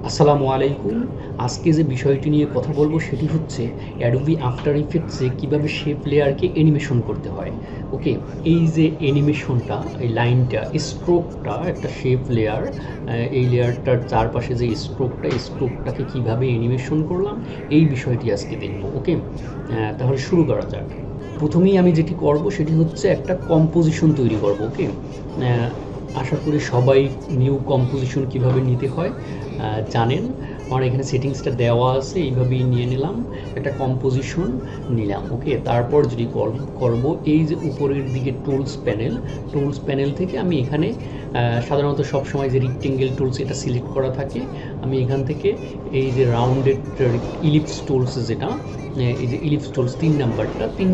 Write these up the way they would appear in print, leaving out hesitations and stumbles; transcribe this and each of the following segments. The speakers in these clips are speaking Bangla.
আসসালামু আলাইকুম। আজকে যে বিষয়টি নিয়ে কথা বলবো সেটি হচ্ছে অ্যাডোবি আফটার ইফেক্টসে কীভাবে শেপ লেয়ারকে অ্যানিমেশন করতে হয়। ওকে, এই যে অ্যানিমেশনটা, এই লাইনটা, স্ট্রোকটা, একটা শেপ লেয়ার, এই লেয়ারটার চারপাশে যে স্ট্রোকটাকে কীভাবে অ্যানিমেশন করলাম, এই বিষয়টি আজকে দেখব। ওকে, তাহলে শুরু করা যাক। প্রথমেই আমি যেটি করব সেটি হচ্ছে একটা কম্পোজিশন তৈরি করব। ওকে, আশা করি সবাই নিউ কম্পোজিশন কীভাবে নিতে হয় জানেন। আমার এখানে সেটিংসটা দেওয়া আছে, এইভাবেই নিয়ে নিলাম, একটা কম্পোজিশন নিলাম। ওকে, তারপর যদি করব এই যে উপরের দিকে টুলস প্যানেল থেকে আমি এখানে সাধারণত সবসময় যে রেক্টেঙ্গেল টুলস এটা সিলেক্ট করা থাকে, আমি এখান থেকে এই যে রাউন্ডেড ইলিপস টুলস, যেটা এই যে ইলিপস টুলস 3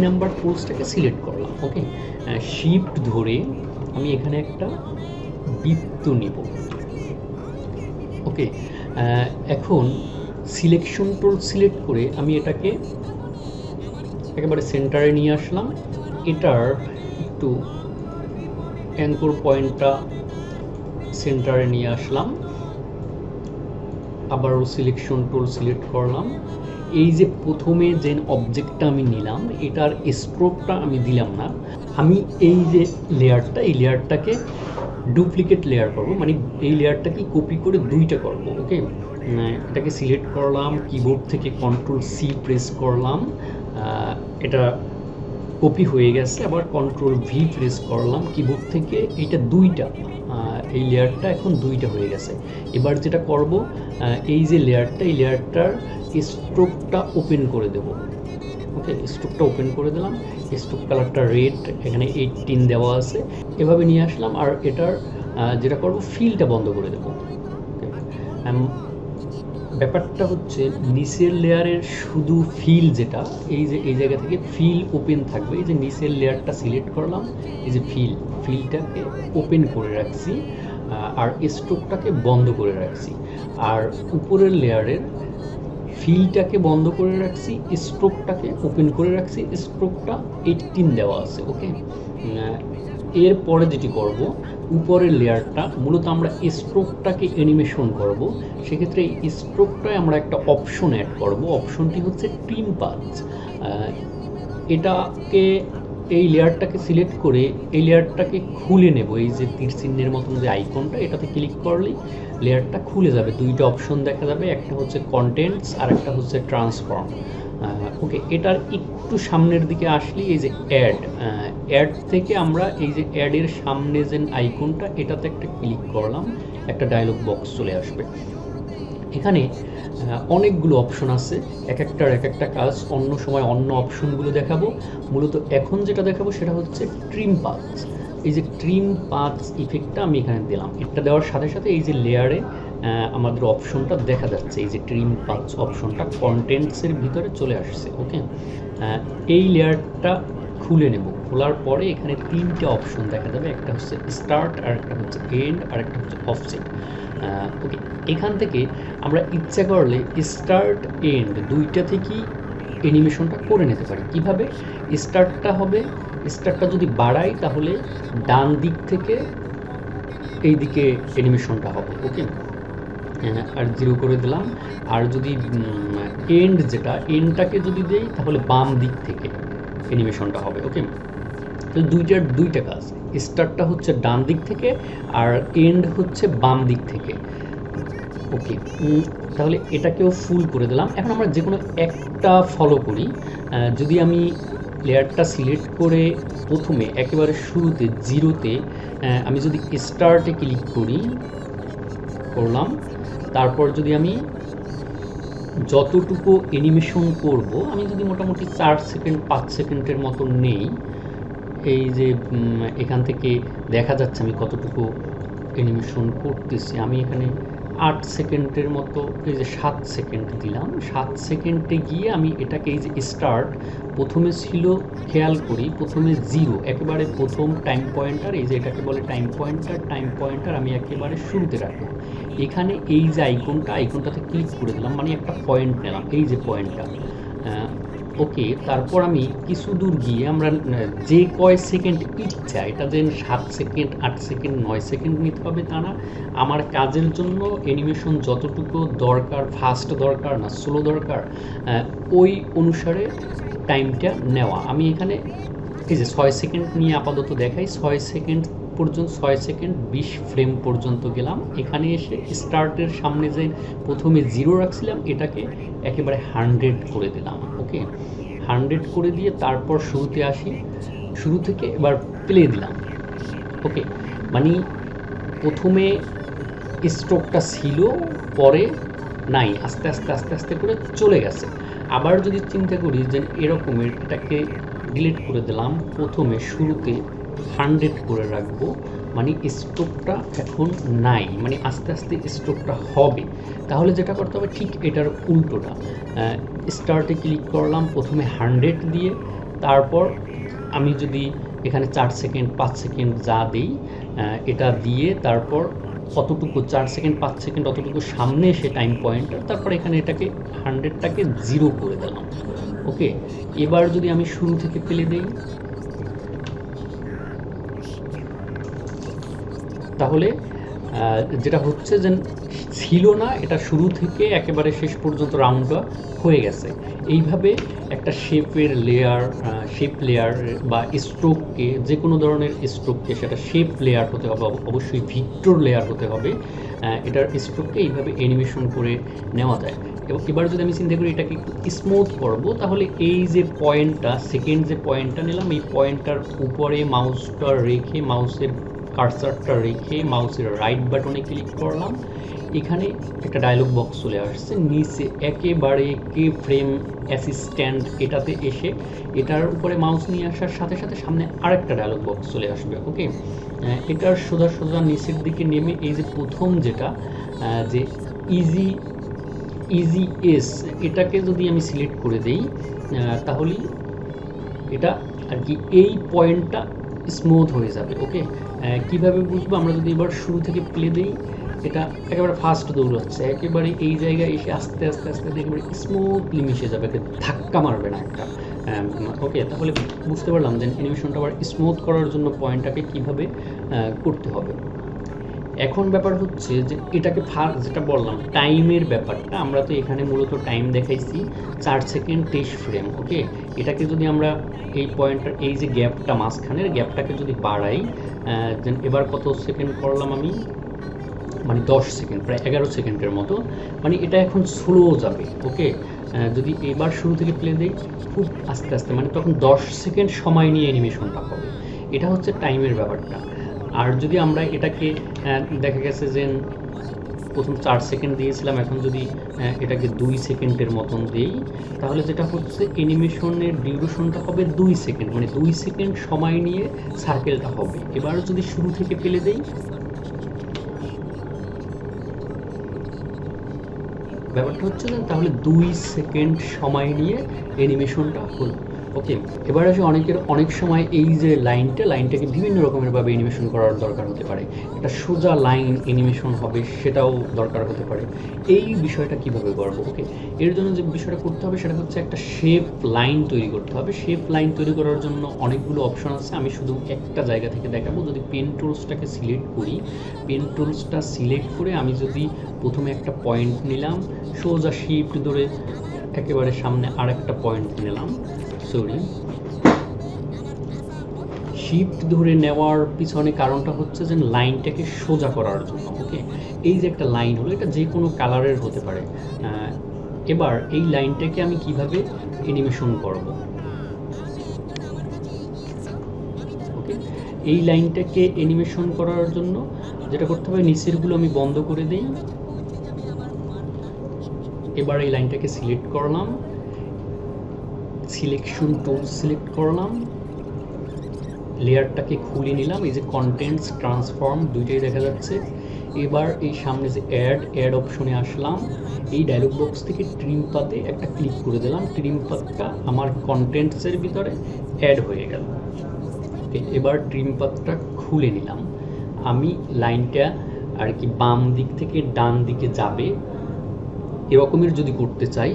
নাম্বার টুলসটাকে সিলেক্ট করলাম। ওকে, শিফট ধরে আমি এখানে একটা বৃত্ত নিব। ওকে, এখন সিলেকশন টুল সিলেক্ট করে আমি এটাকে একেবারে সেন্টারে নিয়ে আসলাম। এটার একটু অ্যাঙ্কর পয়েন্টটা সেন্টারে নিয়ে আসলাম, আবারও সিলেকশন টুল সিলেক্ট করলাম। এই যে প্রথমে যে অবজেক্টটা আমি নিলাম, এটার স্ট্রোকটা আমি দিলাম না, আমি এই যে লেয়ারটাকে ডুপ্লিকেট লেয়ার করব, মানে এই লেয়ারটাকে কপি করে দুইটা করব। ওকে, এটাকে সিলেক্ট করলাম, কিবোর্ড থেকে Ctrl+C প্রেস করলাম, এটা কপি হয়ে গেছে। আবার Ctrl+V প্রেস করলাম কিবোর্ড থেকে, এইটা দুইটা, এই লেয়ারটা এখন দুইটা হয়ে গেছে। এবার যেটা করব, এই যে এই লেয়ারটার স্ট্রোকটা ওপেন করে দেব। ওকে, স্ট্রোকটা ওপেন করে দিলাম, স্ট্রোক কালারটা রেড, এখানে 18 দেওয়া আছে, এভাবে নিয়ে আসলাম। আর এটার যেটা করব, ফিলটা বন্ধ করে দেব। ব্যাপারটা হচ্ছে নিচের লেয়ারের শুধু ফিল, যেটা এই যে এই জায়গা থেকে ফিল ওপেন থাকবে। এই যে নিচের লেয়ারটা সিলেক্ট করলাম, এই যে ফিলটাকে ওপেন করে রাখছি, আর স্ট্রোকটাকে বন্ধ করে রাখছি। আর উপরের লেয়ারের ফিলটাকে বন্ধ করে রাখছি, স্ট্রোকটাকে ওপেন করে রাখছি, স্ট্রোকটা 18 দেওয়া আছে। ওকে, এরপরে যেটি করব, উপরের লেয়ারটা মূলত আমরা স্ট্রোকটাকে অ্যানিমেশন করব, সেক্ষেত্রে এই স্ট্রোকটায় আমরা একটা অপশন অ্যাড করব। অপশনটি হচ্ছে ট্রিম পাথস। এটাকে এই লেয়ারটাকে সিলেক্ট করে এই লেয়ারটাকে খুলে নেব। এই যে তীর চিহ্নের মতন যে আইকনটা, এটাতে ক্লিক করলেই লেয়ারটা খুলে যাবে। দুইটা অপশন দেখা যাবে, একটা হচ্ছে কন্টেন্টস আর একটা হচ্ছে ট্রান্সফর্ম। ওকে, এটার একটু সামনের দিকে আসলেই এই যে অ্যাড থেকে আমরা এই যে অ্যাডের সামনে যে আইকনটা, এটাতে একটা ক্লিক করলাম, একটা ডায়লগ বক্স চলে আসবে। এখানে অনেকগুলো অপশন আছে, এক একটা কাজ। অন্য সময় অন্য অপশনগুলো দেখাবো, মূলত এখন যেটা দেখাবো সেটা হচ্ছে ট্রিম পাথস। এই যে ট্রিম পাথস ইফেক্টটা আমি এখানে দিলাম, এটা দেওয়ার সাথে সাথে এই যে লেয়ারে আমাদের অপশনটা দেখা যাচ্ছে, এই যে ট্রিম পাথস অপশনটা কন্টেন্টসের ভিতরে চলে আসছে। ওকে, এই লেয়ারটা খুলে নেব, খোলার পরে এখানে 3টে অপশন দেখা যাবে, একটা হচ্ছে স্টার্ট, আর একটা হচ্ছে এন্ড, আর একটা হচ্ছে অফসেট। ওকে, এখান থেকে আমরা ইচ্ছা করলে স্টার্ট এন্ড দুইটা থেকেই অ্যানিমেশনটা করে নিতে পারি। কিভাবে? স্টার্টটা যদি বাড়াই তাহলে ডান দিক থেকে এই দিকে অ্যানিমেশনটা হবে। ওকে, আর 0 করে দিলাম। আর যদি এন্ডটাকে যদি দেই তাহলে বাম দিক থেকে অ্যানিমেশনটা হবে। ওকে, তাহলে দুইটা কাজ, স্টার্টটা হচ্ছে ডান দিক থেকে আর এন্ড হচ্ছে বাম দিক থেকে। ওকে, তাহলে এটাকেও ফুল করে দিলাম। এখন আমরা যে কোনো একটা ফলো করি। যদি আমি লেয়ারটা সিলেক্ট করে প্রথমে একেবারে শুরুতে 0তে আমি যদি স্টার্টে ক্লিক করলাম, তারপর যদি আমি যতটুকু অ্যানিমেশন করব, আমি যদি মোটামুটি 4 সেকেন্ড 5 সেকেন্ডের মতো নেই, এই যে এখান থেকে দেখা যাচ্ছে আমি কতটুকু অ্যানিমেশন করতেছি। আমি এখানে 8 সেকেন্ডের মতো, এই যে 7 সেকেন্ড দিলাম। 7 সেকেন্ডে গিয়ে আমি এটাকে, এই যে স্টার্ট প্রথমে ছিল, খেয়াল করি প্রথমে 0, একেবারে প্রথম টাইম পয়েন্টার, এই যে এটাকে বলে টাইম পয়েন্টার আমি একেবারে শুরুতে রাখবো। এখানে এই যে আইকনটাতে ক্লিক করে দিলাম, মানে একটা পয়েন্ট নিলাম, এই যে পয়েন্টটা, ওকে, তারপর আমি কিছু দূর গিয়ে আমরা যে কয় সেকেন্ড ইচ্ছা, এটা যেন 7 সেকেন্ড 8 সেকেন্ড 9 সেকেন্ড নিতে হবে তা না। আমার কাজের জন্য অ্যানিমেশন যতটুকু দরকার, ফাস্ট দরকার না স্লো দরকার, ওই অনুসারে টাইমটা নেওয়া। আমি এখানে এই যে 6 সেকেন্ড নিয়ে আপাতত দেখাই, 6 সেকেন্ড পর্যন্ত, 6 সেকেন্ড 20 ফ্রেম পর্যন্ত গেলাম। এখানে এসে স্টার্টের সামনে যে প্রথমে 0 রাখছিলাম এটাকে একেবারে 100 করে দিলাম। ওকে, 100 করে দিয়ে তারপর শুরুতে আসি, শুরু থেকে এবার প্লে দিলাম। ওকে, মানে প্রথমে স্ট্রোকটা ছিল, পরে নাই, আস্তে আস্তে আস্তে আস্তে করে চলে গেছে। আবার যদি চিন্তা করি যে এরকমের, এটাকে ডিলিট করে দিলাম, প্রথমে শুরুতে 100 করে রাখবো, মানে স্ট্রোকটা এখন নাই, মানে আস্তে আস্তে স্ট্রোকটা হবে। তাহলে যেটা করতে হবে ঠিক এটার উল্টোটা, স্টার্টে ক্লিক করলাম প্রথমে 100 দিয়ে, তারপর আমি যদি এখানে 4 সেকেন্ড 5 সেকেন্ড যা দিই, এটা দিয়ে তারপর অতটুকু 4 সেকেন্ড 5 সেকেন্ড অতটুকু সামনে এসে টাইম পয়েন্টার, তারপর এখানে এটাকে 100টাকে 0 করে দিলাম। ওকে, এবার যদি আমি শুরু থেকে প্লে দিই, তাহলে যেটা হচ্ছে যে ছিল না, এটা শুরু থেকে একেবারে শেষ পর্যন্ত রাউন্ডটা হয়ে গেছে। এইভাবে একটা শেপের লেয়ার, শেপ লেয়ার বা স্ট্রোককে, যে কোনো ধরনের স্ট্রোককে, সেটা শেপ লেয়ার হতে হবে, অবশ্যই ভিক্টর লেয়ার হতে হবে, এটার স্ট্রোককে এইভাবে অ্যানিমেশন করে নেওয়া যায়। এবং এবার যদি আমি চিন্তা করি এটাকে একটু স্মুথ করব, তাহলে এই যে পয়েন্টটা, সেকেন্ড যে পয়েন্টটা নিলাম, এই পয়েন্টটার উপরে মাউসটা রেখে, মাউসের কার্সারটা রেখে মাউসের রাইট বাটনে ক্লিক করলাম, এখানে একটা ডায়লগ বক্স চলে আসছে। নিচে একেবারে কে ফ্রেম অ্যাসিস্ট্যান্ট, এটাতে এসে এটার উপরে মাউস নিয়ে আসার সাথে সাথে সামনে আরেকটা ডায়লগ বক্স চলে আসবে। ওকে, এটার সোজা সোজা নিচের দিকে নেমে এই যে প্রথম যেটা, যে ইজি ইজি এস, এটাকে যদি আমি সিলেক্ট করে দেই, তাহলেই এটা আর কি এই পয়েন্টটা স্মুথ হয়ে যাবে। ওকে, কীভাবে বুঝবো? আমরা যদি এবার শুরু থেকে প্লে দিই, এটা একেবারে ফাস্ট দৌড়াচ্ছে, একেবারে এই জায়গায় এসে আস্তে আস্তে আস্তে একেবারে স্মুথলি মিশে যাবে, ধাক্কা মারবে না একটা। ওকে, তাহলে বুঝতে পারলাম যে অ্যানিমেশনটা আবার স্মুথ করার জন্য পয়েন্টটাকে কীভাবে করতে হবে। এখন ব্যাপার হচ্ছে যে এটাকে যেটা বললাম টাইমের ব্যাপারটা, আমরা তো এখানে মূলত টাইম দেখাইছি 4 সেকেন্ড 23 ফ্রেম। ওকে, এটাকে যদি আমরা এই পয়েন্টটার এই যে গ্যাপটা, মাঝখানের গ্যাপটাকে যদি বাড়াই, এবার কত সেকেন্ড করলাম আমি, মানে 10 সেকেন্ড, প্রায় 11 সেকেন্ডের মতো, মানে এটা এখন স্লো যাবে। ওকে, যদি এবার শুরু থেকে প্লে দিই খুব আস্তে আস্তে, মানে তখন 10 সেকেন্ড সময় নিয়ে অ্যানিমেশনটা হবে। এটা হচ্ছে টাইমের ব্যাপারটা। আর যদি আমরা এটাকে দেখা গেছে যে প্রথম 4 সেকেন্ড দিয়েছিলাম, এখন যদি এটাকে 2 সেকেন্ডের মতন দিই, তাহলে যেটা হচ্ছে অ্যানিমেশনের ডিউরেশনটা হবে 2 সেকেন্ড, মানে 2 সেকেন্ড সময় নিয়ে সার্কেলটা হবে। এবার যদি শুরু থেকে পেলে দেই, ব্যাপারটা হচ্ছে যে তাহলে 2 সেকেন্ড সময় নিয়ে অ্যানিমেশনটা হলো। ওকে, এবার আসে অনেক সময় এই যে লাইনটাকে বিভিন্ন রকমের ভাবে অ্যানিমেশন করার দরকার হতে পারে। একটা সোজা লাইন অ্যানিমেশন হবে, সেটাও দরকার হতে পারে। এই বিষয়টা কিভাবে করব? ওকে, এর জন্য যে বিষয়টা করতে হবে সেটা হচ্ছে একটা শেপ লাইন তৈরি করতে হবে। শেপ লাইন তৈরি করার জন্য অনেকগুলো অপশন আছে, আমি শুধু একটা জায়গা থেকে দেখাবো। যদি পেন টুলসটাকে সিলেক্ট করি, পেন টুলসটা সিলেক্ট করে আমি যদি প্রথমে একটা পয়েন্ট নিলাম, সোজা শিফট ধরে একেবারে সামনে আরেকটা পয়েন্ট নিলাম, শিফট ধরে নেওয়ার পিছনে কারণটা হচ্ছে যে লাইনটাকে সোজা করার জন্য। ওকে, এই যে একটা লাইন হলো, এটা যে কোনো কালারের হতে পারে। এবার এই লাইনটাকে আমি কিভাবে অ্যানিমেশন করব? ওকে, এই লাইনটাকে অ্যানিমেশন করার জন্য যেটা করতে হবে, নিচেরগুলো আমি বন্ধ করে দিই। এবার এই লাইনটাকে সিলেক্ট করলাম, সিলেকশন টুল সিলেক্ট করলাম, লেয়ারটাকে খুলে নিলাম, এই যে কন্টেন্টস ট্রান্সফর্ম দুইটাই দেখা যাচ্ছে। এবার এই সামনে যে অ্যাড অপশনে আসলাম, এই ডায়লগ বক্স থেকে ট্রিম পাতে একটা ক্লিক করে দিলাম, ট্রিম পাতটা আমার কন্টেন্টসের ভিতরে অ্যাড হয়ে গেল। এবার ট্রিম পাতটা খুলে নিলাম, আমি লাইনটা আর কি বাম দিক থেকে ডান দিকে যাবে এরকমের যদি করতে চাই,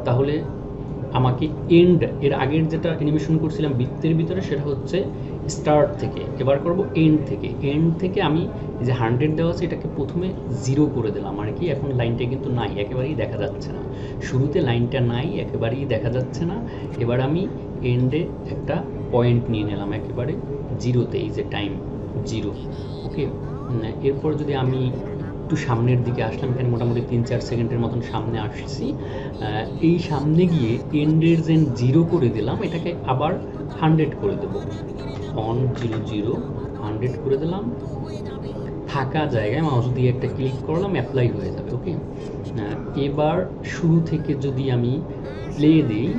তাহলে আমাকে এন্ড, এর আগের যেটা অ্যানিমেশন করছিলাম বৃত্তের ভিতরে সেটা হচ্ছে স্টার্ট থেকে, এবার করব এন্ড থেকে। এন্ড থেকে আমি যে 100 দেওয়া আছে এটাকে প্রথমে 0 করে দিলাম আর কি। এখন লাইনটা কিন্তু নাই, একেবারেই দেখা যাচ্ছে না, শুরুতে লাইনটা নাই, একেবারেই দেখা যাচ্ছে না। এবার আমি এন্ডে একটা পয়েন্ট নিয়ে নিলাম একেবারে 0-তে, এই যে টাইম 0। ওকে, এরপর যদি আমি একটু সামনের দিকে আসলাম, এখানে মোটামুটি 3-4 সেকেন্ডের মতন সামনে আসছি। এই সামনে গিয়ে এন্ডের যে 0 করে দিলাম, এটাকে আবার 100 করে দেবো। 100 করে দিলাম। থাকা জায়গায় মাউস দিয়ে একটা ক্লিক করলাম, অ্যাপ্লাই হয়ে যাবে। ওকে, এবার শুরু থেকে যদি আমি প্লে দিই,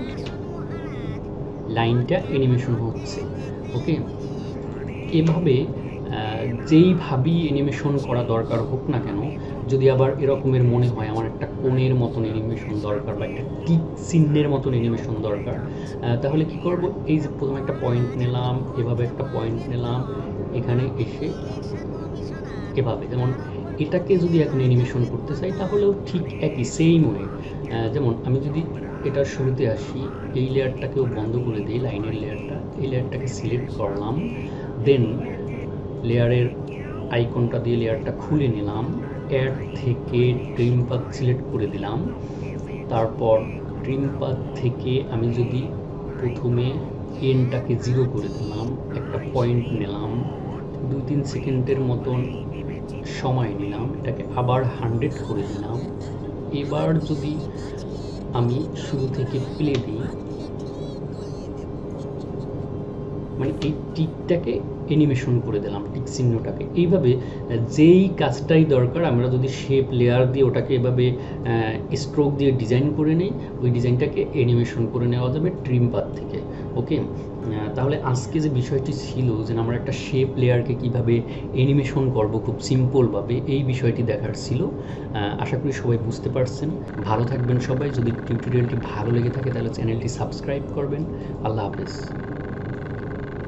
লাইনটা অ্যানিমেশন হচ্ছে। ওকে, এভাবে যেইভাবেই অ্যানিমেশন করা দরকার হোক না কেন, যদি আবার এরকমের মনে হয় আমার একটা কোণের মতন অ্যানিমেশন দরকার বা একটা টিক চিহ্নের মতন অ্যানিমেশন দরকার, তাহলে কি করব, এই যে প্রথমে একটা পয়েন্ট নিলাম, এভাবে একটা পয়েন্ট নিলাম, এখানে এসে এভাবে, যেমন এটাকে যদি এখন অ্যানিমেশন করতে চাই তাহলেও ঠিক একই সেম ওয়ে। যেমন আমি যদি এটার শুরুতে আসি, এই লেয়ারটাকেও বন্ধ করে দিই, লাইনের লেয়ারটা, এই লেয়ারটাকে সিলেক্ট করলাম, দেন লেয়ারের আইকনটা দিয়ে লেয়ারটা খুলে নিলাম, অ্যাড থেকে ট্রিম পাথ সিলেক্ট করে দিলাম। তারপর ট্রিম পাথ থেকে আমি যদি প্রথমে এনটাকে 0 করে দিলাম, একটা পয়েন্ট নিলাম, 2-3 সেকেন্ডের মতন সময় নিলাম, এটাকে আবার 100 করে দিলাম। এবার যদি আমি শুরু থেকে প্লে দিই, মানে এই টিকটাকে অ্যানিমেশন করে দিলাম, টিক চিহ্নটাকে। এইভাবে যেই কাজটাই দরকার, আমরা যদি শেপ লেয়ার দিয়ে ওটাকে এভাবে স্ট্রোক দিয়ে ডিজাইন করে নিই, ওই ডিজাইনটাকে অ্যানিমেশন করে নেওয়া যাবে ট্রিম পাথ থেকে। ওকে, তাহলে আজকে যে বিষয়টি ছিল যে আমরা একটা শেপ লেয়ারকে কিভাবে অ্যানিমেশন করব খুব সিম্পলভাবে, এই বিষয়টি দেখার ছিল। আশা করি সবাই বুঝতে পারছেন। ভালো থাকবেন সবাই। যদি টিউটোরিয়ালটি ভালো লেগে থাকে তাহলে চ্যানেলটি সাবস্ক্রাইব করবেন। আল্লাহ হাফেজ।